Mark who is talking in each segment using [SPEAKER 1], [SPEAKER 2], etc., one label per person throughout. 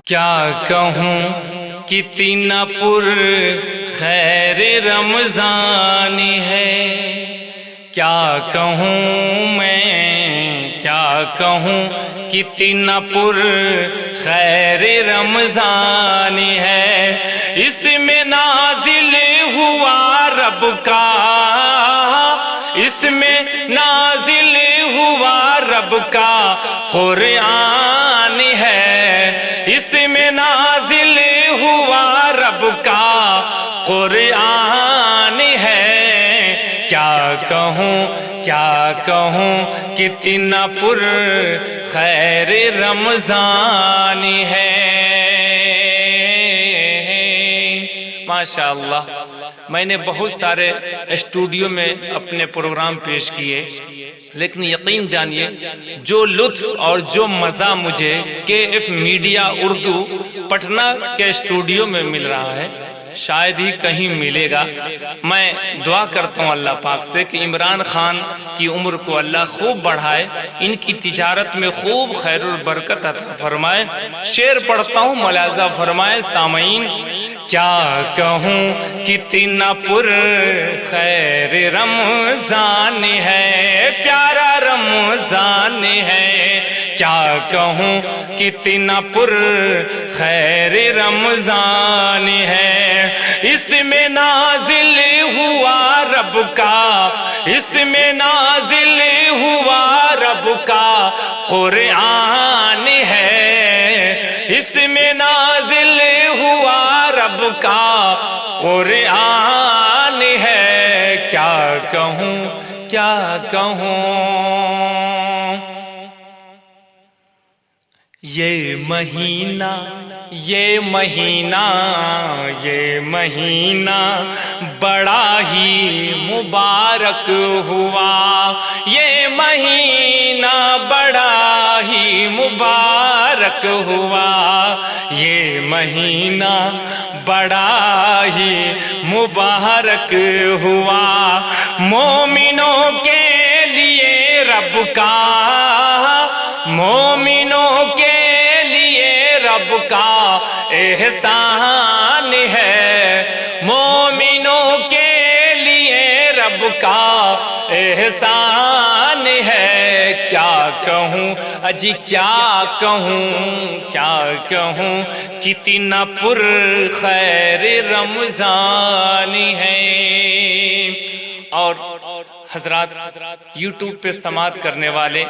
[SPEAKER 1] کیا کہوں کتنا پر خیر رمضان ہے، کیا کہوں میں، کیا کہوں کتنا پر خیر رمضان ہے، اس میں نازل ہوا رب کا، اس میں نازل ہوا رب کا قرآن ہے، اس میں نازل ہوا رب کا قرآن ہے، کیا کہوں کتنا پر خیر رمضان ہے۔ ماشاءاللہ، میں نے بہت سارے اسٹوڈیو میں اپنے پروگرام پیش کیے، لیکن یقین جانیے جو لطف اور جو مزہ مجھے KF میڈیا اردو پٹنہ کے اسٹوڈیو میں مل رہا ہے شاید ہی کہیں ملے گا۔ میں دعا کرتا ہوں اللہ پاک سے کہ عمران خان کی عمر کو اللہ خوب بڑھائے، ان کی تجارت میں خوب خیر و برکت عطا فرمائے۔ شعر پڑھتا ہوں، ملاحظہ فرمائے سامعین۔ کیا کہوں کتنا پر خیر رمضان ہے، پیارا رمضان ہے، کیا کہوں کتنا پر خیر رمضان ہے، اس میں نازل ہوا رب کا، اس میں نازل ہوا رب کا قرآن ہے، اس میں نازل ہوا رب کا قرآن ہے، کیا کہوں یہ مہینہ بڑا ہی مبارک ہوا، یہ مہینہ بڑا ہی مبارک ہوا، یہ مہینہ بڑا ہی مبارک ہوا، مومنوں کے لیے رب کا، مومنوں کے لیے رب کا احسان ہے، مومنوں کے لیے رب کا احسان ہے، کیا کہوں اجی کیا کہوں کتنا پر خیر رمضان ہے۔ اور حضرات یوٹیوب پہ سماعت کرنے والے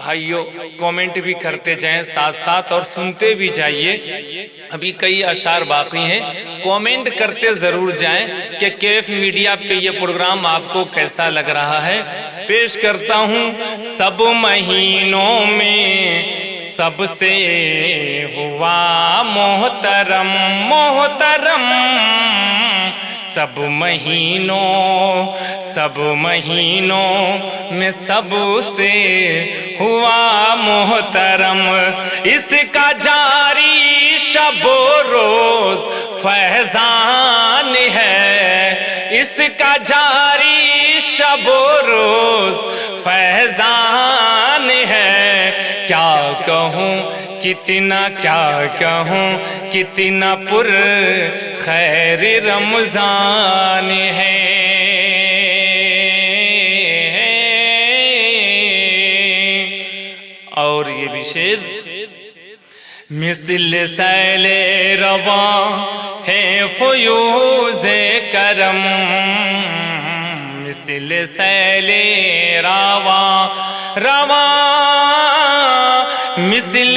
[SPEAKER 1] بھائیوں کومنٹ بھی کرتے جائیں ساتھ ساتھ اور سنتے بھی جائیے، ابھی کئی اشعار باقی ہیں، کومنٹ کرتے ضرور جائیں کہ KF میڈیا پہ یہ پروگرام آپ کو کیسا لگ رہا ہے۔ پیش کرتا ہوں، سب مہینوں میں سب سے ہوا محترم، سب مہینوں میں سب سے ہوا محترم، اس کا جاری شب و روز فیضان ہے، اس کا جاری شب و روز فیضان ہے، کیا کہوں کتنا پر خیر رمضان ہے۔ اور یہ بھی شعر، مثل سیل رواں ہے فیوز کرم، مثل سیل رواں مثل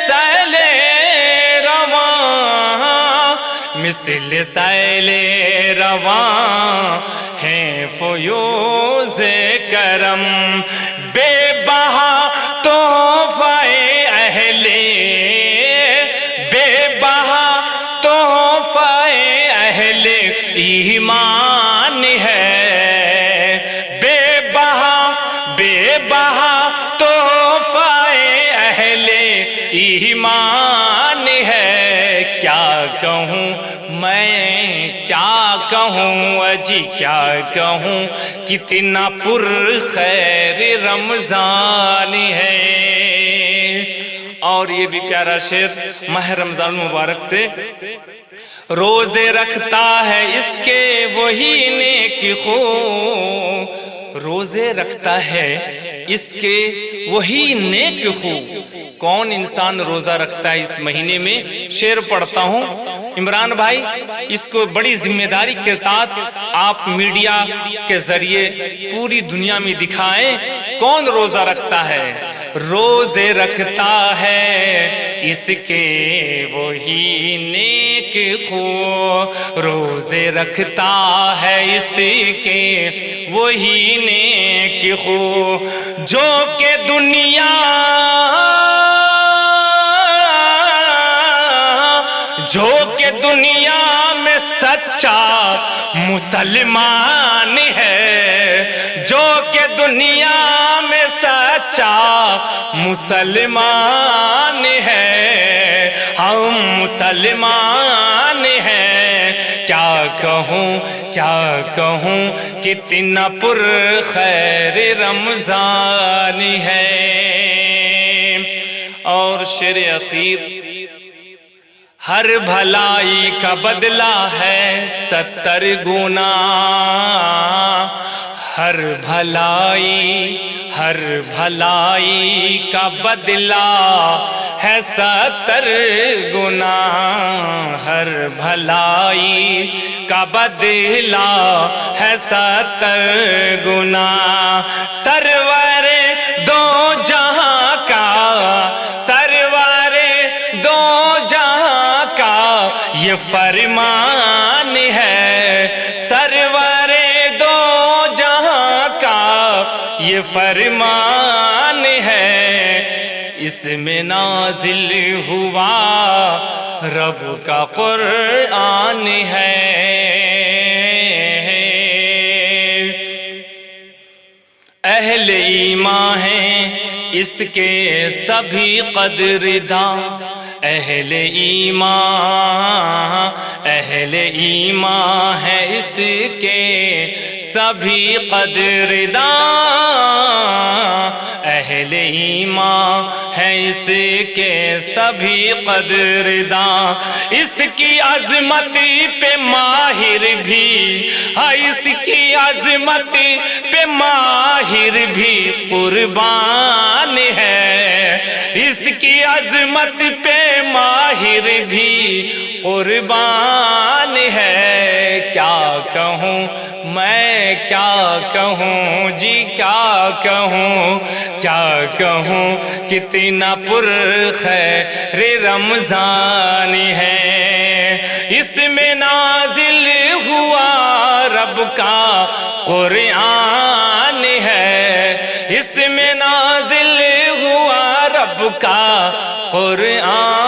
[SPEAKER 1] سیل رواں، مثل سیل رواں ہے فیوز کرم، بے بہا تحفہ اہل ایمان ہے، بے بہا تحفہ اہل ایمان ہے، کیا کہوں میں، کیا کہوں اجی کیا کہوں کتنا پر خیر رمضان ہے۔ اور یہ بھی پیارا شعر ماہ رمضان المبارک سے، روزے رکھتا ہے اس کے وہی نیک خو، روزے رکھتا ہے اس کے وہی نیک خو۔ کون انسان روزہ رکھتا ہے اس مہینے میں؟ شعر پڑھتا ہوں عمران بھائی، اس کو بڑی ذمہ داری کے ساتھ آپ میڈیا کے ذریعے پوری دنیا میں دکھائیں کون روزہ رکھتا ہے۔ روزے رکھتا ہے اس کے وہی نیک خو، روزے رکھتا ہے اس کے وہی نیک خو، جو کہ دنیا میں سچا مسلمان ہے، جو کہ دنیا میں سچا مسلمان ہے، ہم مسلمان ہیں، کیا کہوں کتنا پر خیر رمضان ہے۔ اور شعر اخیر، ہر بھلائی کا بدلہ ہے 70 گنا، ہر بھلائی کا بدلہ ہے 70 گنا، ہر بھلائی کا بدلہ ہے 70 گنا، سرور دو جہاں کا، سرور دو جہاں کا یہ فرمان ہے، سرور دو جہاں کا یہ فرمان ہے، اس میں نازل ہوا رب کا قرآن ہے۔ اہل ایمان ہیں اس کے سبھی قدرداں، اہل ایمان ہے اس کے سبھی قدرداں، اہل ایمان ہے اس کے سبھی قدرداں، اس کی عظمت پہ ماہر بھی، اس کی عظمت پہ ماہر بھی قربان ہے، اس کی عظمت پہ ماہر بھی قربان ہے، کیا کہوں میں، کیا کہوں جی، کیا کہوں کتنا پر خیر رمضان ہے، اس میں نازل ہوا رب کا قرآن ہے، اس میں نازل ہوا رب کا قرآن